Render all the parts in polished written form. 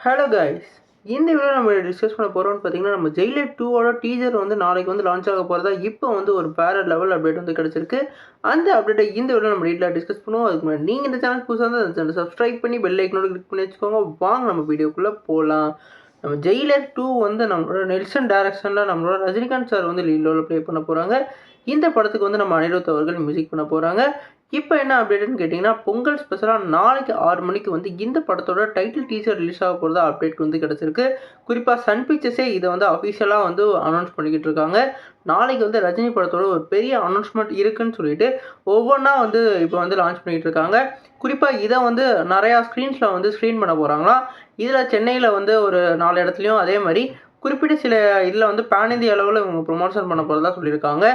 Hello guys, இந்த video நம்ம discuss பண்ண போகிறோம்னு பார்த்தீங்கன்னா, நம்ம ஜெயிலர் 2ஓட டீசர் வந்து நாளைக்கு வந்து லான்ச் ஆக போகிறதா இப்போ வந்து ஒரு வேறு லெவல் அப்டேட் வந்து கிடச்சிருக்கு. அந்த அப்டேட்டை இந்த வீடியோ நம்ம டீட்டெயிலாக டிஸ்கஸ் பண்ணுவோம். அதுக்கு முன்னாடி நீங்கள் இந்த சேனல் புதுசாக இருந்தால் அந்த சேனல் சப்ஸ்கிரைப் பண்ணி பெல் ஐக்கனோட கிளிக் பண்ணி வச்சுக்கோங்க. வாங்க நம்ம வீடியோக்குள்ளே போகலாம். நம்ம ஜெயிலர் 2 வந்து நம்மளோட நெல்சன் டைரக்ஷனில் நம்மளோட ரஜினிகாந்த் சார் வந்து லீட் ரோலில் ப்ளே பண்ண போகிறாங்க. இந்த படத்துக்கு வந்து நம்ம அனிருத் அவர்கள் மியூசிக் பண்ண போகிறாங்க. இப்போ என்ன அப்டேட்னு கேட்டிங்கன்னா, பொங்கல் ஸ்பெஷலாக நாளைக்கு 6 மணிக்கு வந்து இந்த படத்தோட டைட்டில் டீசர் ரிலீஸ் ஆக போகிறதா அப்டேட் வந்து கிடச்சிருக்கு. குறிப்பாக சன் பிக்சர்ஸே இதை வந்து அஃபிஷியலாக வந்து அனௌன்ஸ் பண்ணிக்கிட்டு இருக்காங்க. நாளைக்கு வந்து ரஜினி படத்தோட ஒரு பெரிய அனௌன்ஸ்மெண்ட் இருக்குன்னு சொல்லிட்டு ஒவ்வொன்றா வந்து இப்போ வந்து லான்ச் பண்ணிகிட்டு இருக்காங்க. குறிப்பாக இதை வந்து நிறையா ஸ்க்ரீன்ஸில் வந்து ஸ்க்ரீன் பண்ண போகிறாங்களாம். இதில் சென்னையில் வந்து ஒரு 4 இடத்துலையும், அதே மாதிரி குறிப்பிட்ட சில இதில் வந்து பேன் இந்தியா அளவில் இவங்க ப்ரொமோஷன் பண்ண போகிறதா சொல்லியிருக்காங்க.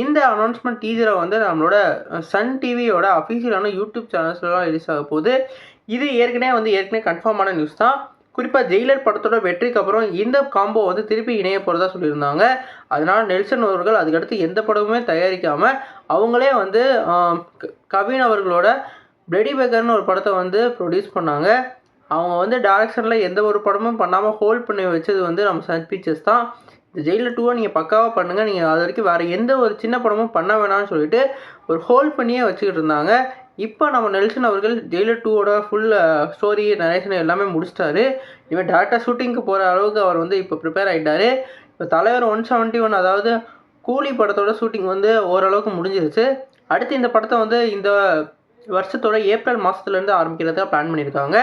இந்த அனௌன்ஸ்மெண்ட் டீசரை வந்து நம்மளோட சன் டிவியோட அஃபீஷியலான யூடியூப் சேனல்ஸ்லாம் ரிலீஸ் ஆக போகுது. இது ஏற்கனவே கன்ஃபார்மான நியூஸ் தான். குறிப்பாக ஜெயிலர் படத்தோட வெற்றிக்கு அப்புறம் இந்த காம்போ வந்து திருப்பி இணைய போகிறதா சொல்லியிருந்தாங்க. அதனால் நெல்சன் அவர்கள் அதுக்கடுத்து எந்த படமுமே தயாரிக்காமல் அவங்களே வந்து கவின் அவர்களோட பிளடி பேக்கர்னு ஒரு படத்தை வந்து ப்ரொடியூஸ் பண்ணாங்க. அவங்க வந்து டைரக்ஷனில் எந்த ஒரு படமும் பண்ணாமல் ஹோல்ட் பண்ணி வச்சது வந்து நம்ம சன் பிக்சர்ஸ் தான். இந்த ஜெயிலர் 2 நீங்கள் பக்காவாக பண்ணுங்கள், நீங்கள் அது வரைக்கும் வேறு எந்த ஒரு சின்ன படமும் பண்ண வேணாம்னு சொல்லிட்டு ஒரு ஹோல்ட் பண்ணியே வச்சுக்கிட்டு இருந்தாங்க. இப்போ நம்ம நெல்சன் அவர்கள் ஜெயிலர் 2ஓட ஃபுல் ஸ்டோரி நரேஷன் எல்லாமே முடிச்சிட்டாரு. இவன் டேரக்டாக ஷூட்டிங்க்கு போகிற அளவுக்கு அவர் வந்து இப்போ ப்ரிப்பேர் ஆகிட்டார். இப்போ தலைவர் 171 அதாவது கூலி படத்தோட ஷூட்டிங் வந்து ஓரளவுக்கு முடிஞ்சிருச்சு. அடுத்து இந்த படத்தை வந்து இந்த வருஷத்தோட ஏப்ரல் மாதத்துலேருந்து ஆரம்பிக்கிறதுக்காக பிளான் பண்ணியிருக்காங்க.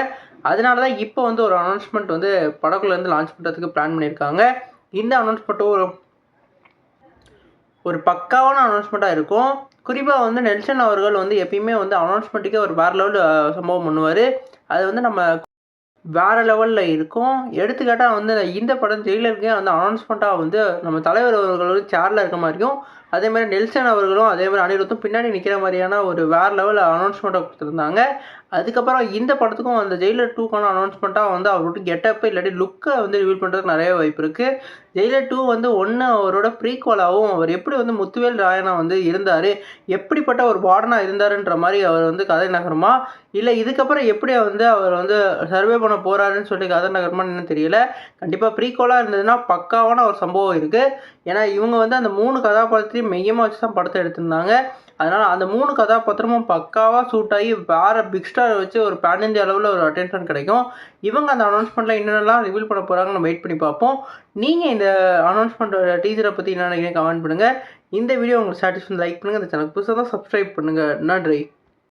அதனால தான் இப்போ வந்து ஒரு அனௌன்ஸ்மெண்ட் வந்து படக்குள்ளேருந்து லான்ச் பண்ணுறதுக்கு பிளான் பண்ணியிருக்காங்க. இந்த அனௌன்ஸ்மெண்ட்டும் ஒரு பக்காவான அனௌன்ஸ்மெண்ட்டாக இருக்கும். குறிப்பாக வந்து நெல்சன் அவர்கள் வந்து எப்பயுமே வந்து அனௌன்ஸ்மெண்ட்டுக்கே ஒரு வேறு லெவல் சம்பவம் பண்ணுவார். அது வந்து நம்ம வேறு லெவலில் இருக்கும். எடுத்துக்காட்டால் வந்து இந்த படம் ஜெயிலருக்கே வந்து அனௌன்ஸ்மெண்ட்டாக வந்து நம்ம தலைவர் அவர்கள் வந்து சேரில் இருக்க மாதிரியும், அதேமாதிரி நெல்சன் அவர்களும் அதேமாதிரி அனிருத்தும் பின்னாடி நிற்கிற மாதிரியான ஒரு வேறு லெவல் அனௌன்ஸ்மெண்ட்டை கொடுத்துருந்தாங்க. அதுக்கப்புறம் இந்த படத்துக்கும் அந்த ஜெயிலர் 2க்கான அனௌன்ஸ்மெண்ட்டாக வந்து அவரோட கெட்டப்பு இல்லாட்டி லுக்கை வந்து ரிவீல் பண்ணுறதுக்கு நிறைய வாய்ப்பு இருக்குது. ஜெயிலர் 2 வந்து அவரோட ப்ரீக்வலாகவும் அவர் எப்படி வந்து முத்துவேல் ராயனா வந்து இருந்தார், எப்படிப்பட்ட ஒரு வார்டனாக இருந்தாருன்ற மாதிரி அவர் வந்து கதை நகரமா, இல்லை இதுக்கப்புறம் எப்படி வந்து அவர் வந்து சர்வே பண்ண போகிறாருன்னு சொல்லி கதை நகரமான்னு என்ன தெரியல. கண்டிப்பாக ப்ரீக்வலாக இருந்ததுன்னா பக்காவான ஒரு சம்பவம் இருக்குது. ஏன்னா இவங்க வந்து அந்த 3 கதாபாத்திரத்தையும் மையமாக வச்சு தான் படத்தை எடுத்திருந்தாங்க. அதனால் அந்த 3 கதாபாத்திரமும் பக்காவாக சூட் ஆகி வேறு பிக் ஸ்டாரை வச்சு ஒரு பேன் இந்தியா அளவில் ஒரு அட்டென்ஷன் கிடைக்கும். இவங்க அந்த அனௌன்ஸ்மெண்ட்டில் என்னென்னலாம் ரிவீல் பண்ண போகிறாங்கன்னு நம்ம வெயிட் பண்ணி பார்ப்போம். நீங்கள் இந்த அனௌன்ஸ்மெண்ட்டோட டீசரை பற்றி என்ன நினைக்கிறீங்க கமெண்ட் பண்ணுங்கள். இந்த வீடியோ உங்களுக்கு சாட்டிஸ்ஃபை லைக் பண்ணுங்கள். இந்த சேனல் புதுசாக தான் சப்ஸ்கிரைப் பண்ணுங்கள். நன்றி.